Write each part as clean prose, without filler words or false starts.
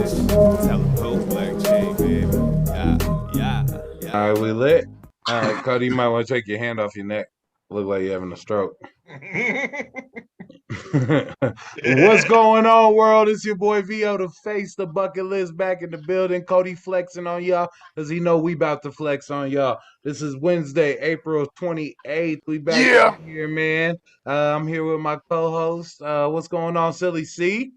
Tell him go black chain, baby. All right, we lit. Cody, you might want to take your hand off your neck. Look like you're having a stroke. What's going on, world? It's your boy VO to face the bucket list back in the building. Cody flexing on y'all because he know we about to flex on y'all. This is Wednesday, April 28th. We back Yeah. here, man. I'm here with my co-host. What's going on, Silly C?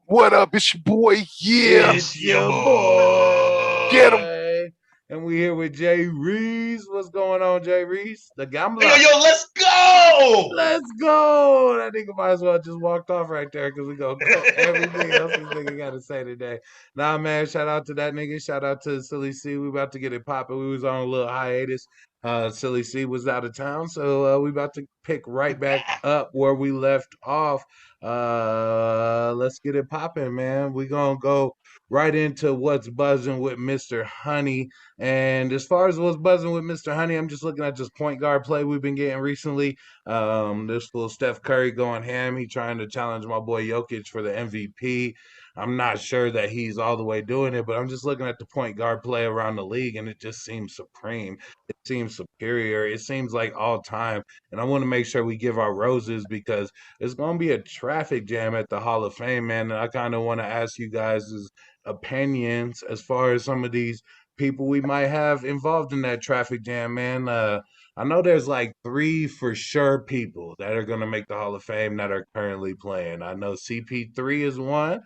What up? It's your boy. Yeah. It's your boy. Get him. And we here with Jay Reese. What's going on, Jay Reese? The gambler. Yo, let's go! Let's go. That nigga might as well just walked off right there because we gonna cut everything else this nigga got to say today. Nah, man, shout out to that nigga. Shout out to Silly C. We about to get it popping. We was on a little hiatus. Silly C was out of town, so we about to pick right back up where we left off. Let's get it popping, man. We gonna go right into what's buzzing with Mr. Honey. And as far as what's buzzing with Mr. Honey, I'm just looking at this point guard play we've been getting recently. This little Steph Curry going ham. He trying to challenge my boy Jokic for the MVP. I'm not sure that he's all the way doing it, but I'm just looking at the point guard play around the league, and it just seems supreme. It seems superior. It seems like all time. And I want to make sure we give our roses because it's going to be a traffic jam at the Hall of Fame, man. And I kind of want to ask you guys' opinions as far as some of these people we might have involved in that traffic jam, man. I know there's like three for sure people that are going to make the Hall of Fame that are currently playing. I know CP3 is one.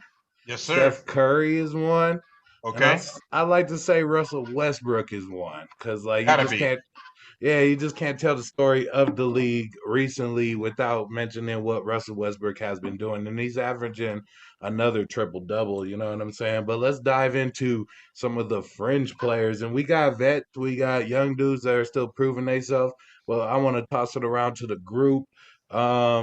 Yes, sir. Steph Curry is one. And Okay. I like to say Russell Westbrook is one because like you Gotta just be. can't. Yeah, you just can't tell the story of the league recently without mentioning what Russell Westbrook has been doing. And he's averaging another triple double, you know what I'm saying? But let's dive into some of the fringe players. And we got vets, we got young dudes that are still proving themselves. Well, I want to toss it around to the group.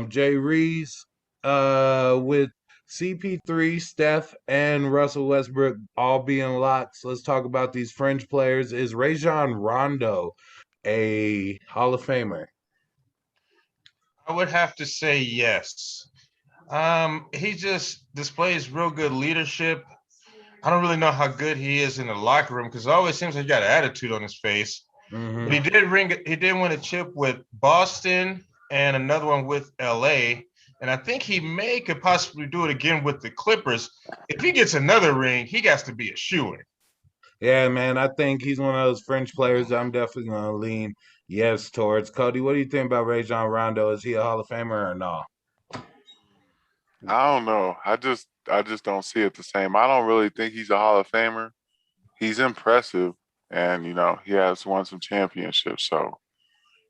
Jay Reese, with CP3, Steph, and Russell Westbrook all being locked. Let's talk about these fringe players. Is Rajon Rondo a Hall of Famer? I would have to say yes. He just displays real good leadership. I don't really know how good he is in the locker room because it always seems like he got an attitude on his face. But he did win a chip with Boston and another one with LA. And I think he could possibly do it again with the Clippers. If he gets another ring, he has to be a shoo-in. Yeah, man, I think he's one of those French players that I'm definitely going to lean yes towards. Cody, what do you think about Rajon Rondo? Is he a Hall of Famer or no? I don't know. I just don't see it the same. I don't really think he's a Hall of Famer. He's impressive, and he has won some championships. So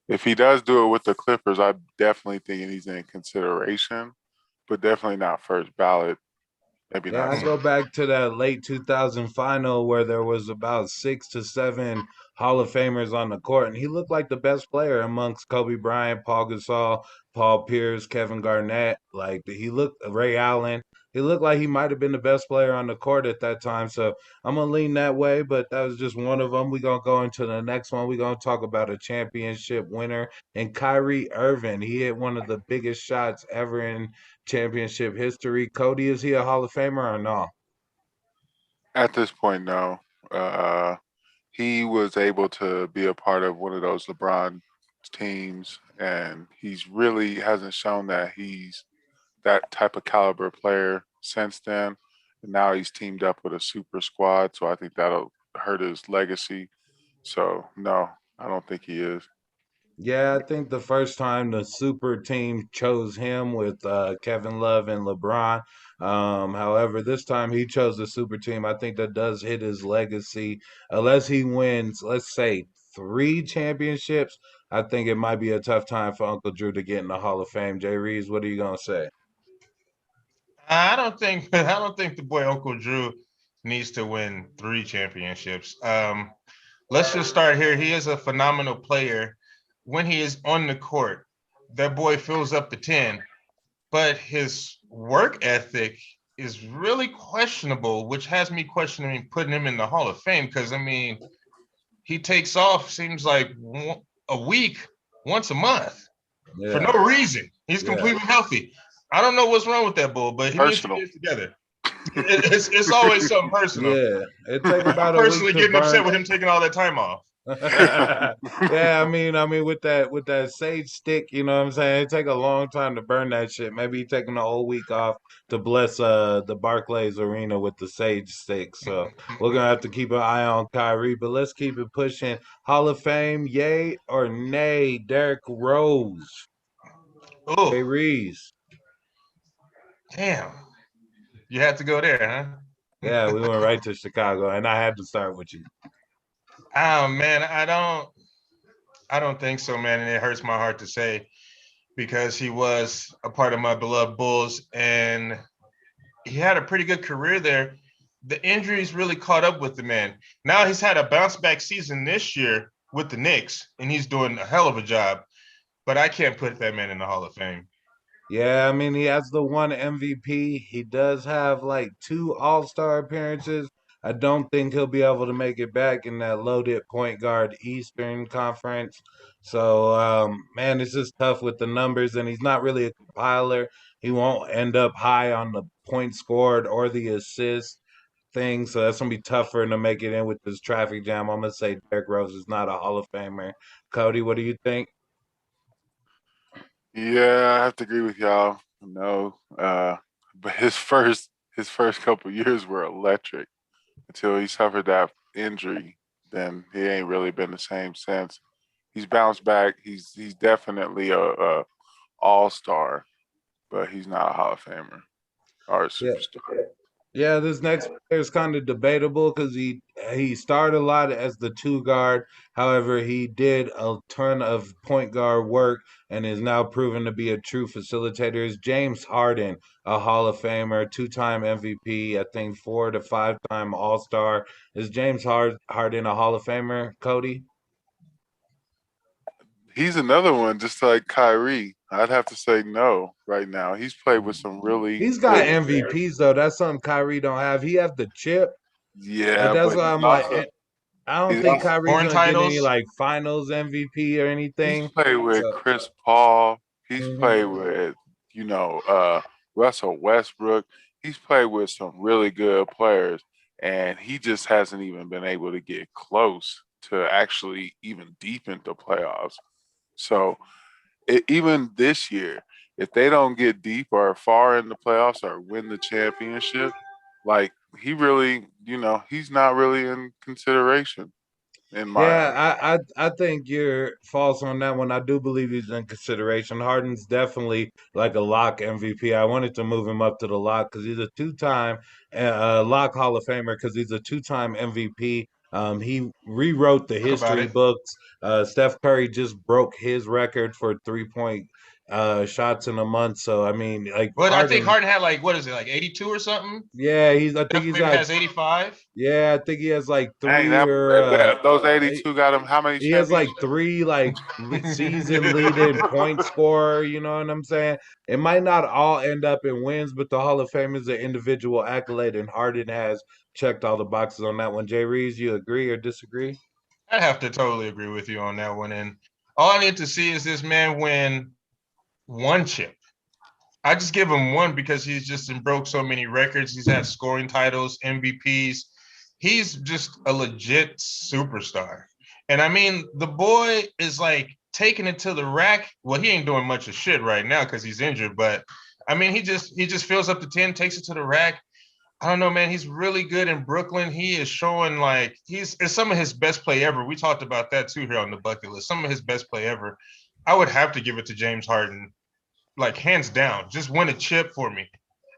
if he does do it with the Clippers, I definitely think he's in consideration, but definitely not first ballot. Maybe Yeah, not. I go back to that late 2000 final where there was about 6 to 7 Hall of Famers on the court, and he looked like the best player amongst Kobe Bryant, Paul Gasol, Paul Pierce, Kevin Garnett. Like he looked, Ray Allen. He looked like he might have been the best player on the court at that time. So I'm gonna lean that way, but that was just one of them. We're gonna go into the next one. We're gonna talk about a championship winner and Kyrie Irving. He hit one of the biggest shots ever in championship history. Cody, is he a Hall of Famer or no? At this point, no. He was able to be a part of one of those LeBron teams, and he's really hasn't shown that he's that type of caliber player since then. And now he's teamed up with a super squad, so I think that'll hurt his legacy. So no, I don't think he is. Yeah, I think the first time the super team chose him with Kevin Love and LeBron. However, this time he chose the super team. I think that does hit his legacy. Unless he wins, let's say 3 championships, I think it might be a tough time for Uncle Drew to get in the Hall of Fame. Jay Reeves, what are you gonna say? I don't think the boy Uncle Drew needs to win 3 championships. Let's just start here. He is a phenomenal player. When he is on the court, that boy fills up the 10, but his work ethic is really questionable, which has me questioning putting him in the Hall of Fame because, I mean, he takes off, seems like a week, once a month for no Yeah, reason. He's yeah. completely healthy. I don't know what's wrong with that bull, but he needs to Personal. get it together. It's always something personal. Yeah, it take I'm about a week personally to getting upset burn. with him taking all that time off. Yeah, I mean, with that sage stick, you know what I'm saying? It take a long time to burn that shit. Maybe he taking the whole week off to bless the Barclays Arena with the sage stick. So we're gonna have to keep an eye on Kyrie, but let's keep it pushing. Hall of Fame, yay or nay? Derrick Rose, Jay Oh, Reeves. damn. You had to go there, huh? Yeah, we went right to Chicago, and I had to start with you. Oh man, I don't think so, man. And it hurts my heart to say because he was a part of my beloved Bulls and he had a pretty good career there. The injuries really caught up with the man. Now he's had a bounce back season this year with the Knicks, and he's doing a hell of a job. But I can't put that man in the Hall of Fame. Yeah, I mean, he has the one MVP. He does have like two All-Star appearances. I don't think he'll be able to make it back in that loaded point guard Eastern Conference. So, man, it's just tough with the numbers, and he's not really a compiler. He won't end up high on the points scored or the assist thing. So that's gonna be tough for him to make it in with this traffic jam. I'm gonna say Derrick Rose is not a Hall of Famer. Cody, what do you think? Yeah, I have to agree with y'all. No, but his first couple years were electric until he suffered that injury. Then he ain't really been the same since. He's bounced back. He's definitely a all-star, but he's not a Hall of Famer or a Yeah. superstar. Yeah, this next player is kind of debatable because he started a lot as the two guard. However, he did a ton of point guard work and is now proven to be a true facilitator. Is James Harden, a Hall of Famer, two-time MVP, I think 4 to 5 time All-Star. Is James Harden a Hall of Famer, Cody? He's another one, just like Kyrie. I'd have to say no right now. He's played with some really He's got good players. MVPs though. That's something Kyrie don't have. He has the chip, but Yeah, that's but why I'm like, I don't he's think also Kyrie's Horn gonna get any titles. like finals MVP or he's anything. played with So Chris Paul. He's mhm. played with, you know, Russell Westbrook. He's played with some really good players, and he just hasn't even been able to get close to actually even deep into playoffs. So even this year, if they don't get deep or far in the playoffs or win the championship, like he really, he's not really in consideration in my eyes. Yeah, I think you're false on that one. I do believe he's in consideration. Harden's definitely like a lock MVP. I wanted to move him up to the lock because he's a two-time lock Hall of Famer because he's a two-time MVP. He rewrote the Talk about history it. books. Steph Curry just broke his record for three-point shots in a month. So I mean, like But I think Harden, Harden had like, what is it, like 82 or something? yeah, I think Steph he's maybe got, has 85. yeah, I think he has like Dang, three or those 82 got him how many he has like championships? three like season leading point scorer, you know what I'm saying? It might not all end up in wins, but the Hall of Fame is an individual accolade, and Harden has checked all the boxes on that one. Jay Reeves, you agree or disagree? I have to totally agree with you on that one. And all I need to see is this man win one chip. I just give him one because he's just broke so many records. He's had scoring titles, MVPs. He's just a legit superstar. And I mean, the boy is like taking it to the rack. Well, he ain't doing much of shit right now because he's injured. But I mean, he just fills up the 10, takes it to the rack. I don't know, man. He's really good in Brooklyn. He is showing like it's some of his best play ever. We talked about that too here on the bucket list. Some of his best play ever. I would have to give it to James Harden, like hands down. Just win a chip for me,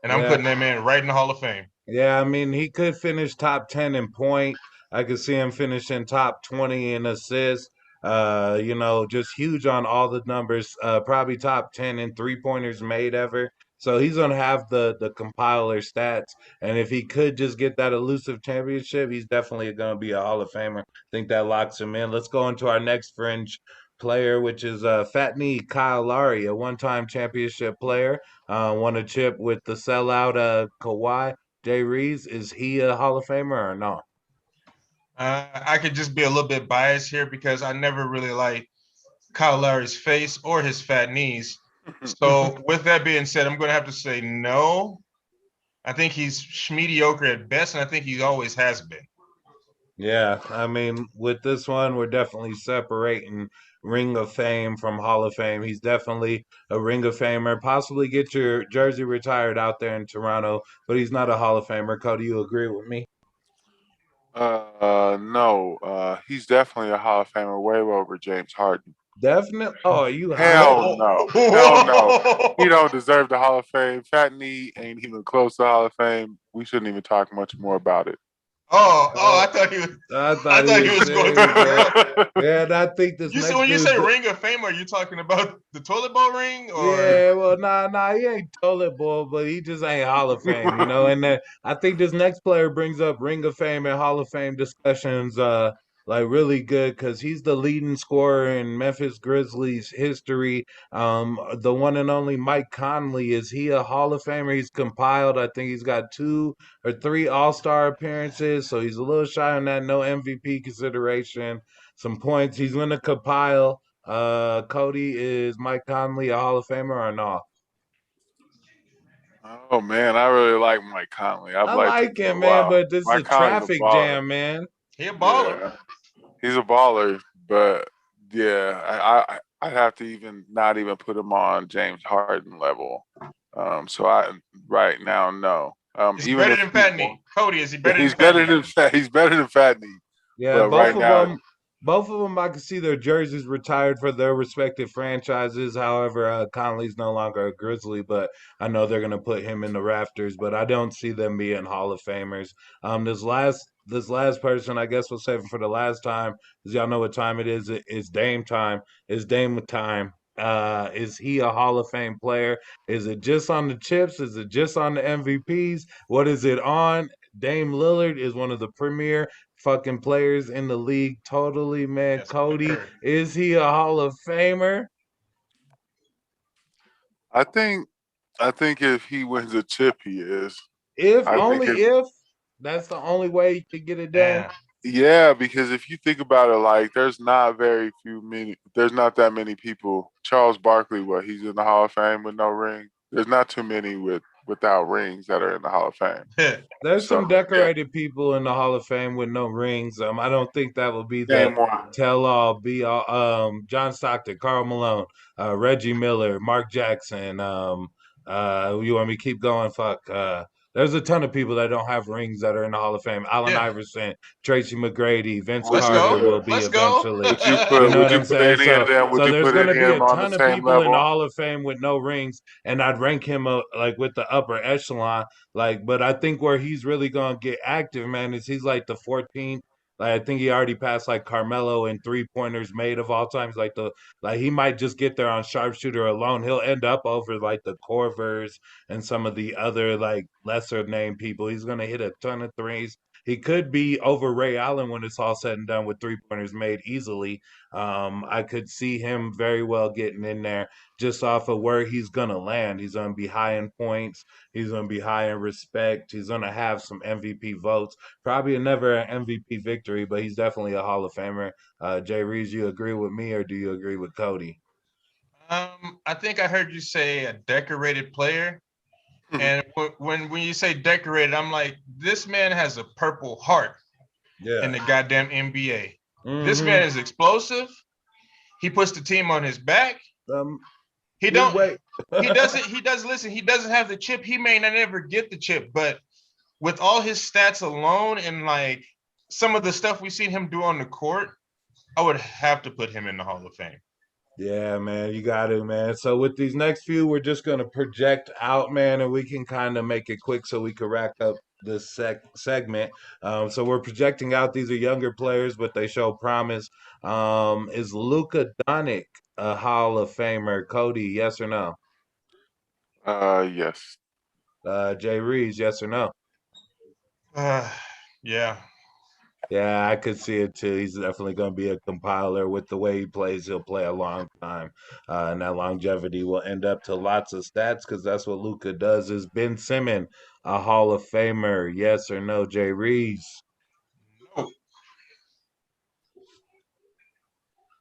and I'm Yeah, putting that man right in the Hall of Fame. yeah, I mean, he could finish top 10 in point. I could see him finishing top 20 in assists. Just huge on all the numbers. Probably top 10 in three-pointers made ever. So he's gonna have the compiler stats. And if he could just get that elusive championship, he's definitely gonna be a Hall of Famer. I think that locks him in. Let's go into our next fringe player, which is Fat Knee Kyle Lowry, a one-time championship player. Won a chip with the sellout Kawhi. Jay Reeves, is he a Hall of Famer or no? I could just be a little bit biased here because I never really liked Kyle Lowry's face or his fat knees. So with that being said, I'm going to have to say no. I think he's mediocre at best, and I think he always has been. Yeah, I mean, with this one, we're definitely separating Ring of Fame from Hall of Fame. He's definitely a Ring of Famer. Possibly get your jersey retired out there in Toronto, but he's not a Hall of Famer. Cody, you agree with me? No. He's definitely a Hall of Famer, way over James Harden. Definitely. Oh, are you high? Hell no. Hell no. He don't deserve the Hall of Fame. Fat Knee ain't even close to Hall of Fame. We shouldn't even talk much more about it. Oh, Uh, I thought he was. I I thought he thought he was was going to serious, man. that. Yeah, and I think this You said next when you dude's say Ring of Fame, are you talking about the toilet bowl ring or? yeah, well, nah, he ain't toilet boy, but he just ain't Hall of Fame, you know. And then I think this next player brings up Ring of Fame and Hall of Fame discussions, like really good because he's the leading scorer in Memphis Grizzlies history. The one and only Mike Conley, is he a Hall of Famer? He's compiled. I think he's got 2 or 3 All-Star appearances, so he's a little shy on that. No MVP consideration. Some points. He's going to compile. Cody, is Mike Conley a Hall of Famer or not? Oh man, I really like Mike Conley. I've I liked him like for him, a man, while. but this is Mike a Conley's a traffic baller. jam, man. He a baller. Yeah, he's a baller, but yeah, I'd have to even not even put him on James Harden level. So I right now no. Is he Even better if than he Patney? Cody, is he better than he's better Patney? than he's better than Fatney, Yeah, but right now both of them, I can see their jerseys retired for their respective franchises. However, Conley's no longer a Grizzly, but I know they're gonna put him in the rafters. But I don't see them being Hall of Famers. This last person, I guess we'll save it for the last time, because y'all know what time it is. It's Dame time. It's Dame time. Is he a Hall of Fame player? Is it just on the chips? Is it just on the MVPs? What is it on? Dame Lillard is one of the premier fucking players in the league. Totally, man. Yes, Cody, concur. is he a Hall of Famer? I think I think if he wins a chip, he is. If I think only if if that's the only way you could get it done. Damn. Yeah, because if you think about it, like there's not that many people. Charles Barkley, he's in the Hall of Fame with no ring. There's not too many without rings that are in the Hall of Fame. There's So some yeah, decorated people in the Hall of Fame with no rings. I don't think that will be the name one. tell all be all. John Stockton, Carl Malone, Reggie Miller, Mark Jackson. You want me to keep going? Fuck. There's a ton of people that don't have rings that are in the Hall of Fame. Allen Yeah. Iverson, Tracy McGrady, Vince Would Let's you Carter go. will put be Let's go. eventually. You know Would what you I'm put saying? any of So, them? Would so you there's put going to any be of a them on the ton of same people in the level? Hall of Fame with no rings, and I'd rank him like with the upper echelon. Like, but I think where he's really gonna get active, man, is he's like the 14th. Like, I think he already passed like Carmelo in 3-pointers made of all times. Like he might just get there on sharpshooter alone. He'll end up over like the Corvers and some of the other like lesser named people. He's gonna hit a ton of threes. He could be over Ray Allen when it's all said and done with 3-pointers made easily. I could see him very well getting in there just off of where he's gonna land. He's gonna be high in points. He's going to be high in respect. He's going to have some MVP votes. Probably never an MVP victory, but he's definitely a Hall of Famer. Jay Reeves, you agree with me or do you agree with Cody? I think I heard you say a decorated player. And when you say decorated, I'm like, this man has a purple heart in Yeah. the goddamn NBA. This Mm-hmm. man is explosive. He puts the team on his back. Um, He we don't. wait. He doesn't. He does. Listen. He doesn't have the chip. He may not ever get the chip, but with all his stats alone and like some of the stuff we've seen him do on the court, I would have to put him in the Hall of Fame. Yeah, man, you got to, man. So with these next few, we're just gonna project out, man, and we can kind of make it quick so we can rack up this segment. So we're projecting out. These are younger players, but they show promise. Is Luka Doncic a Hall of Famer? Cody, yes or no? Yes. Jay Reeves, yes or no? Uh, yeah. Yeah, I could see it too. He's definitely going to be a compiler with the way he plays. He'll play a long time, and that longevity will end up to lots of stats because that's what Luca does. Is Ben Simmons a Hall of Famer? Yes or no, Jay Reeves? No.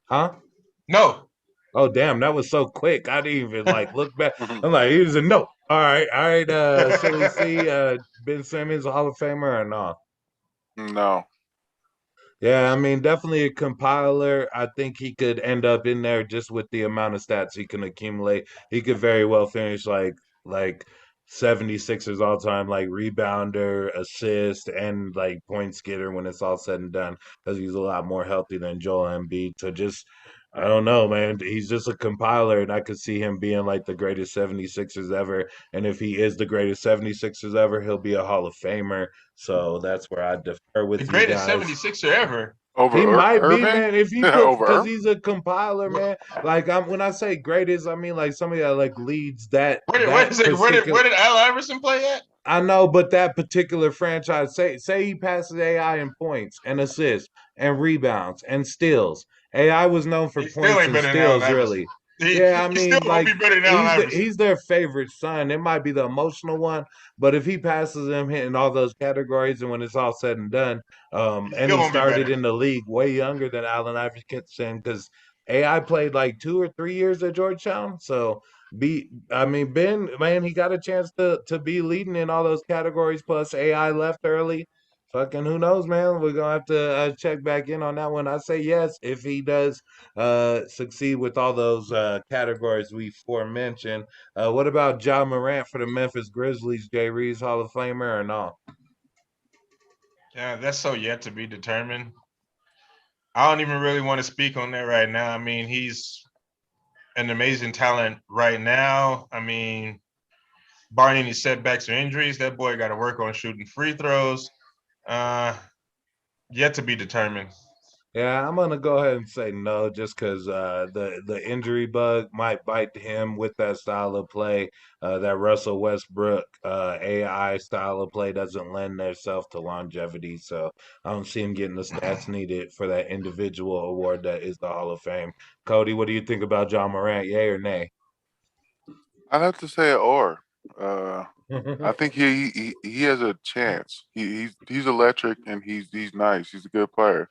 Huh? No. Oh damn, that was so quick. I didn't even like look back. I'm like, he was a no. All right. Silly C. Ben Simmons, a Hall of Famer or no? No. Yeah, I mean, definitely a compiler. I think he could end up in there just with the amount of stats he can accumulate. He could very well finish like 76ers all time, like rebounder, assist, and like points getter when it's all said and done, because he's a lot more healthy than Joel Embiid. So just I don't know, man. He's just a compiler, and I could see him being like the greatest 76ers ever. And if he is the greatest 76ers ever, he'll be a Hall of Famer. So that's where I defer The with you greatest guys. 76er ever. Over He might be, Irving? man. If you put, Over because Irving? he's a compiler, man. Like I'm when I say greatest, I mean like somebody that like leads Wait a that second. particular. Where did Al Iverson play at? I know, but that particular franchise, say he passes AI in points and assists and rebounds and steals. AI was known for He still points ain't and better than Allen steals, Iverson. really. He Yeah, I he still mean, won't like be better than Allen Iverson. he's their favorite son. It might be the emotional one, but if he passes him hitting all those categories, and when it's all said and done, He and still he won't be started better. in the league way younger than Allen Iverson, because AI played like 2 or 3 years at Georgetown, so I mean, Ben, man, he got a chance to be leading in all those categories. Plus, AI left early. Fucking who knows, man? We're gonna have to check back in on that one. I say yes if he does succeed with all those categories we forementioned. What about John Morant for the Memphis Grizzlies? Jay Reeves Hall of Famer or no? Yeah, that's so yet to be determined. I don't even really want to speak on that right now. I mean, he's an amazing talent right now. I mean, barring any setbacks or injuries, that boy got to work on shooting free throws. Uh, Yet to be determined. Yeah, I'm gonna go ahead and say no, just because the injury bug might bite him with that style of play. That Russell Westbrook AI style of play doesn't lend itself to longevity, so I don't see him getting the stats needed for that individual award that is the Hall of Fame. Cody, what do you think about John Morant? Yay or nay? I'd have to say or. Uh, I think he has a chance. He's electric and he's nice. He's a good player.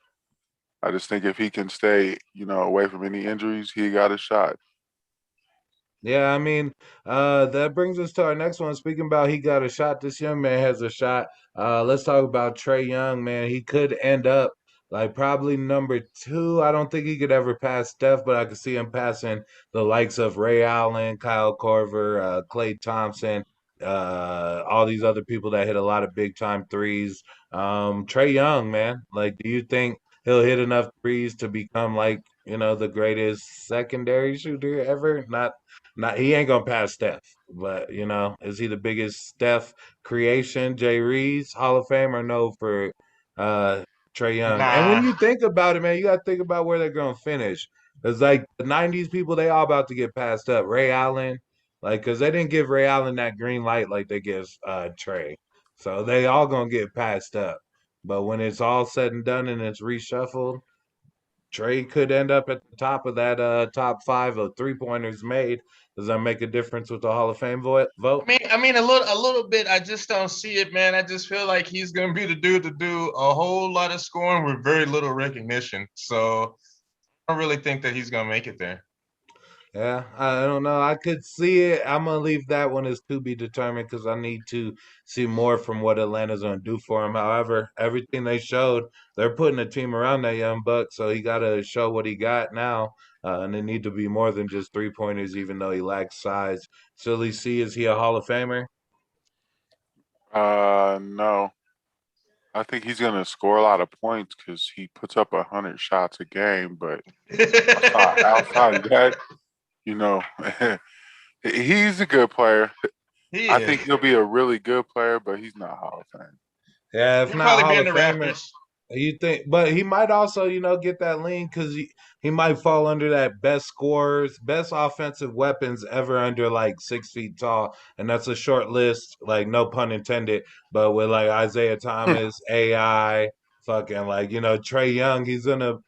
I just think if he can stay, away from any injuries, he got a shot. Yeah, I mean, that brings us to our next one. Speaking about he got a shot, this young man has a shot. Let's talk about Trey Young, man. He could end up like probably number two. I don't think he could ever pass Steph, but I could see him passing the likes of Ray Allen, Kyle Korver, Klay Thompson, all these other people that hit a lot of big time threes. Trey Young, man, like, do you think he'll hit enough threes to become like, the greatest secondary shooter ever? Not he ain't gonna pass Steph, but is he the biggest Steph creation? Jay Reeves, Hall of Fame or no for uh Trey Young? And when Nah. you think about it, man, you gotta think about where they're gonna finish. It's like the '90s people, they all about to get passed up. Ray Allen, like, cause they didn't give Ray Allen that green light like they give Trey. So they all gonna get passed up. But when it's all said and done and it's reshuffled, Trey could end up at the top of that top five of 3 pointers made. Does that make a difference with the Hall of Fame vote? I mean, a little bit. I just don't see it, man. I just feel like he's gonna be the dude to do a whole lot of scoring with very little recognition. So I don't really think that he's gonna make it there. Yeah, I don't know. I could see it. I'm gonna leave that one as to be determined because I need to see more from what Atlanta's gonna do for him. However, everything they showed, they're putting a team around that young buck, so he got to show what he got now, and it need to be more than just 3 pointers, even though he lacks size. Silly C, is he a Hall of Famer? No. I think he's gonna score a lot of points because he puts up 100 shots a game. But outside of that, you know, he's a good player. He I is. think he'll be a really good player, but he's not Hall of Fame. Yeah, if He'll not probably be Hall in of the Famer, Raptors. you think, but he might also, get that lean because he might fall under that best scorers, best offensive weapons ever under like 6 feet tall, and that's a short list, like no pun intended, but with like Isaiah Thomas, AI, fucking like Trey Young, he's gonna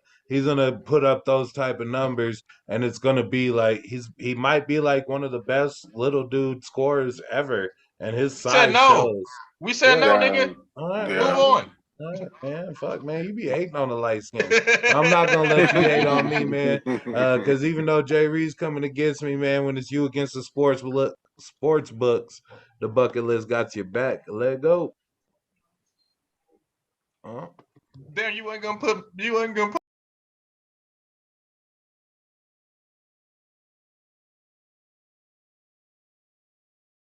put up those type of numbers, and it's gonna be like he might be like one of the best little dude scorers ever, and his We said size no. shows. We said Yeah, no, Yeah, nigga. all right, Move yeah. well. on. Man, fuck, man, you be hating on the light skin. I'm not gonna let you hate on me, man. Because even though Jay Reed's coming against me, man, when it's you against the sports books, the bucket list got your back. Let go. Damn, you ain't gonna put